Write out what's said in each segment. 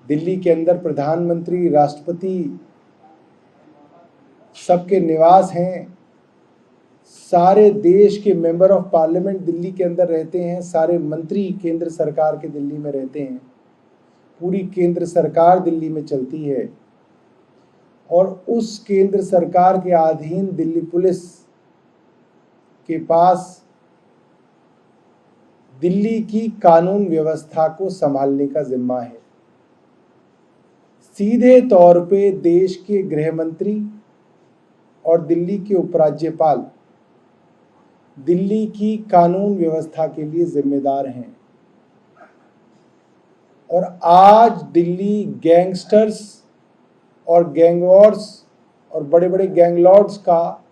दिल्ली के अंदर प्रधानमंत्री, राष्ट्रपति सबके निवास हैं। सारे देश के मेंबर ऑफ पार्लियामेंट दिल्ली के अंदर रहते हैं। सारे मंत्री केंद्र सरकार के दिल्ली में रहते हैं। पूरी केंद्र सरकार दिल्ली में चलती है और उस केंद्र सरकार के अधीन दिल्ली पुलिस के पास दिल्ली की कानून व्यवस्था को संभालने का जिम्मा है। सीधे तौर पे देश के गृह मंत्री और दिल्ली के उपराज्यपाल दिल्ली की कानून व्यवस्था के लिए जिम्मेदार हैं। और आज दिल्ली गैंगस्टर्स और गैंगवॉर्स और बड़े बड़े गैंगलॉर्ड्स का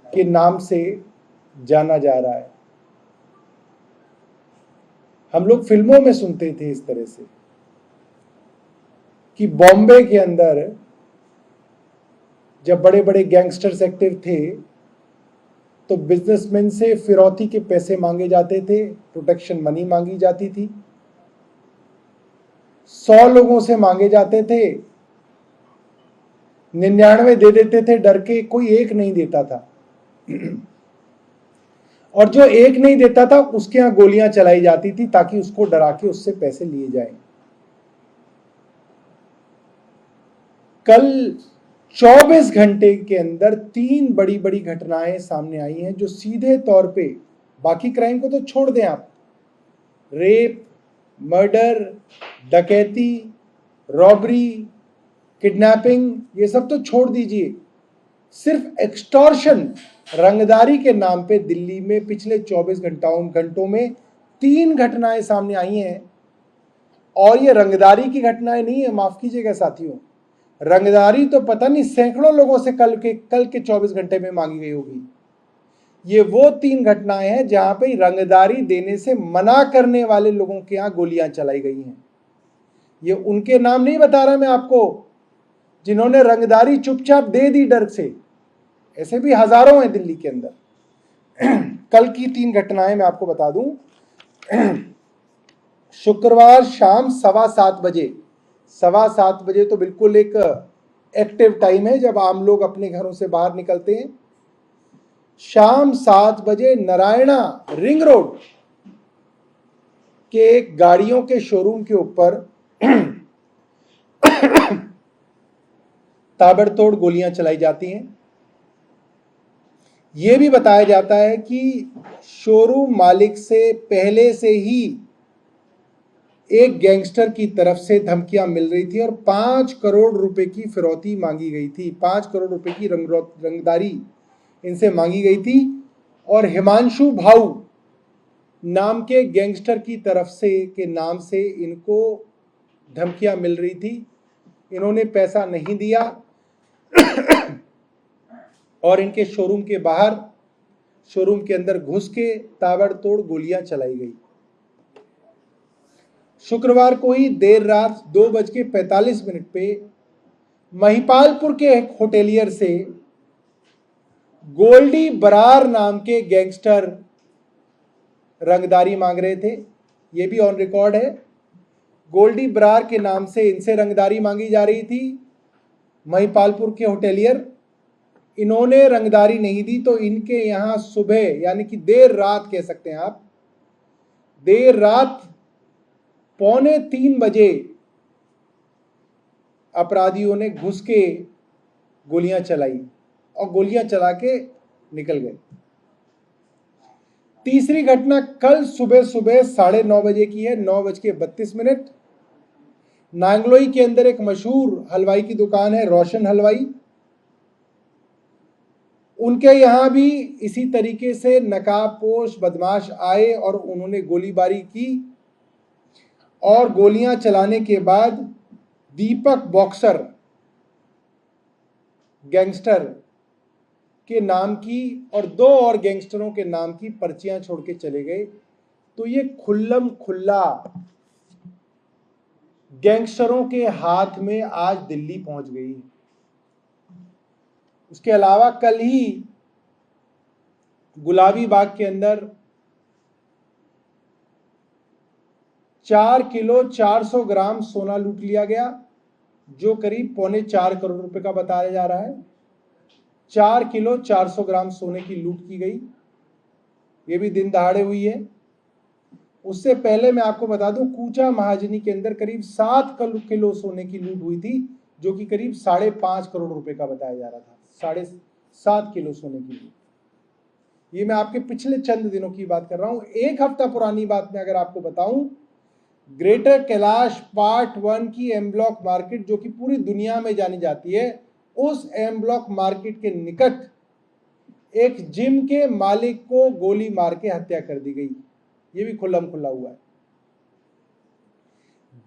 के नाम से जाना जा रहा है। हम लोग फिल्मों में सुनते थे इस तरह से कि बॉम्बे के अंदर जब बड़े बड़े गैंगस्टर्स एक्टिव थे तो बिजनेसमैन से फिरौती के पैसे मांगे जाते थे, प्रोटेक्शन मनी मांगी जाती थी। 100 लोगों से मांगे जाते थे, 99 दे देते थे डर के, कोई एक नहीं देता था। और जो एक नहीं देता था उसके यहां गोलियां चलाई जाती थी ताकि उसको डरा के उससे पैसे लिए जाएं। कल 24 घंटे के अंदर 3 बड़ी बड़ी घटनाएं सामने आई हैं जो सीधे तौर पे, बाकी क्राइम को तो छोड़ दें आप, रेप, मर्डर, डकैती, रॉबरी, किडनैपिंग, ये सब तो छोड़ दीजिए, सिर्फ एक्सटॉर्शन, रंगदारी के नाम पे दिल्ली में पिछले 24 घंटों में 3 घटनाएं सामने आई हैं। और ये रंगदारी की घटनाएं नहीं है, माफ कीजिएगा साथियों, रंगदारी तो पता नहीं सैकड़ों लोगों से कल के 24 घंटे में मांगी गई होगी। ये वो 3 घटनाएं हैं जहां पे रंगदारी देने से मना करने वाले लोगों के यहां गोलियां चलाई गई हैं। ये उनके नाम नहीं बता रहा मैं आपको जिन्होंने रंगदारी चुपचाप दे दी डर से, ऐसे भी हजारों हैं दिल्ली के अंदर। कल की 3 घटनाएं मैं आपको बता दूं। शुक्रवार शाम 7:15 बजे तो बिल्कुल एक एक्टिव टाइम है जब आम लोग अपने घरों से बाहर निकलते हैं। शाम 7 बजे नारायणा रिंग रोड के गाड़ियों के शोरूम के ऊपर ताबड़तोड़ गोलियां चलाई जाती हैं। यह भी बताया जाता है कि शोरूम मालिक से पहले से ही एक गैंगस्टर की तरफ से धमकियां मिल रही थी और 5 करोड़ रुपए की फिरौती मांगी गई थी। 5 करोड़ रुपए की रंगदारी इनसे मांगी गई थी और हिमांशु भाऊ नाम के गैंगस्टर की तरफ से के नाम से इनको धमकियां मिल रही थी। इन्होंने पैसा नहीं दिया और इनके शोरूम के बाहर, शोरूम के अंदर घुस के ताबड़तोड़ गोलियां चलाई गई। शुक्रवार को ही देर रात 2:45 पे महिपालपुर के एक होटेलियर से गोल्डी बरार नाम के गैंगस्टर रंगदारी मांग रहे थे। ये भी ऑन रिकॉर्ड है। गोल्डी बरार के नाम से इनसे रंगदारी मांगी जा रही थी। महिपालपुर के होटेलियर, इन्होंने रंगदारी नहीं दी तो इनके यहां सुबह, यानी कि देर रात कह सकते हैं आप, देर रात 2:45 बजे अपराधियों ने घुस के गोलियां चलाई और गोलियां चला के निकल गए। तीसरी घटना कल सुबह 9:30 बजे की है, 9:32। नांगलोई के अंदर एक मशहूर हलवाई की दुकान है, रोशन हलवाई। उनके यहां भी इसी तरीके से नकाबपोश बदमाश आए और उन्होंने गोलीबारी की और गोलियां चलाने के बाद दीपक बॉक्सर गैंगस्टर के नाम की और 2 और गैंगस्टरों के नाम की पर्चियां छोड़ के चले गए। तो ये खुल्लम खुल्ला गैंगस्टरों के हाथ में आज दिल्ली पहुंच गई। उसके अलावा कल ही गुलाबी बाग के अंदर 4 किलो 400 ग्राम सोना लूट लिया गया, जो करीब 3.25 करोड़ रुपए का बताया जा रहा है। 4 किलो 400 ग्राम सोने की लूट की गई, ये भी दिन दहाड़े हुई है। उससे पहले मैं आपको बता दूं, कूचा महाजनी के अंदर करीब 7 किलो सोने की लूट हुई थी, जो कि करीब 5.5 करोड़ रुपए का बताया जा रहा था। 7.5 किलो सोने की लूट। ये मैं आपके पिछले चंद दिनों की बात कर रहा हूं। एक हफ्ता पुरानी बात में अगर आपको बताऊं, ग्रेटर कैलाश पार्ट 1 की एम ब्लॉक मार्केट, जो कि पूरी दुनिया में जानी जाती है, उस एम ब्लॉक मार्केट के निकट एक जिम के मालिक को गोली मार के हत्या कर दी गई। ये भी खुल्लम खुल्ला हुआ है।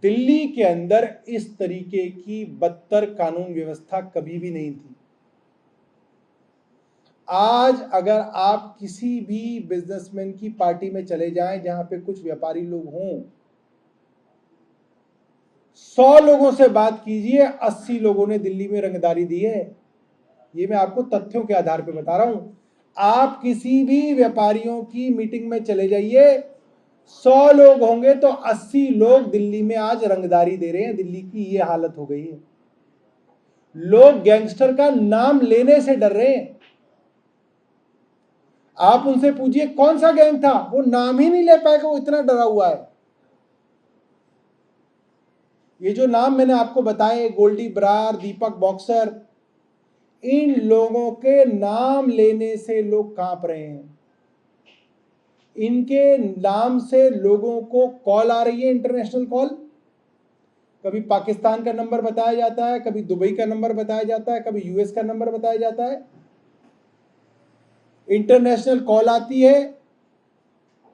दिल्ली के अंदर इस तरीके की बदतर कानून व्यवस्था कभी भी नहीं थी। आज अगर आप किसी भी बिजनेसमैन की पार्टी में चले जाएं जहां पे कुछ व्यापारी लोग हों, 100 लोगों से बात कीजिए, 80 लोगों ने दिल्ली में रंगदारी दी है। ये मैं आपको तथ्यों के आधार पर बता रहा हूं। आप किसी भी व्यापारियों की मीटिंग में चले जाइए, 100 लोग होंगे तो 80 लोग दिल्ली में आज रंगदारी दे रहे हैं। दिल्ली की ये हालत हो गई है। लोग गैंगस्टर का नाम लेने से डर रहे हैं। आप उनसे पूछिए कौन सा गैंग था, वो नाम ही नहीं ले पाएगा, वो इतना डरा हुआ है। ये जो नाम मैंने आपको बताए, गोल्डी बरार, दीपक बॉक्सर, इन लोगों के नाम लेने से लोग कांप रहे हैं। इनके नाम से लोगों को कॉल आ रही है, इंटरनेशनल कॉल। कभी पाकिस्तान का नंबर बताया जाता है, कभी दुबई का नंबर बताया जाता है, कभी यूएस का नंबर बताया जाता है। इंटरनेशनल कॉल आती है,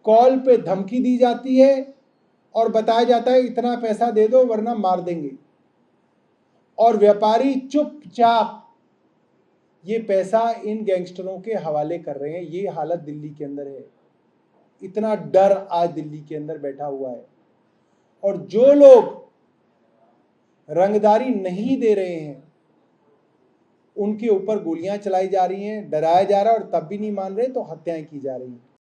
कॉल पे धमकी दी जाती है और बताया जाता है इतना पैसा दे दो वरना मार देंगे। और व्यापारी चुपचाप ये पैसा इन गैंगस्टरों के हवाले कर रहे हैं। ये हालत दिल्ली के अंदर है। इतना डर आज दिल्ली के अंदर बैठा हुआ है। और जो लोग रंगदारी नहीं दे रहे हैं, उनके ऊपर गोलियां चलाई जा रही हैं, डराया जा रहा है, और तब भी नहीं मान रहे तो हत्याएं की जा रही हैं।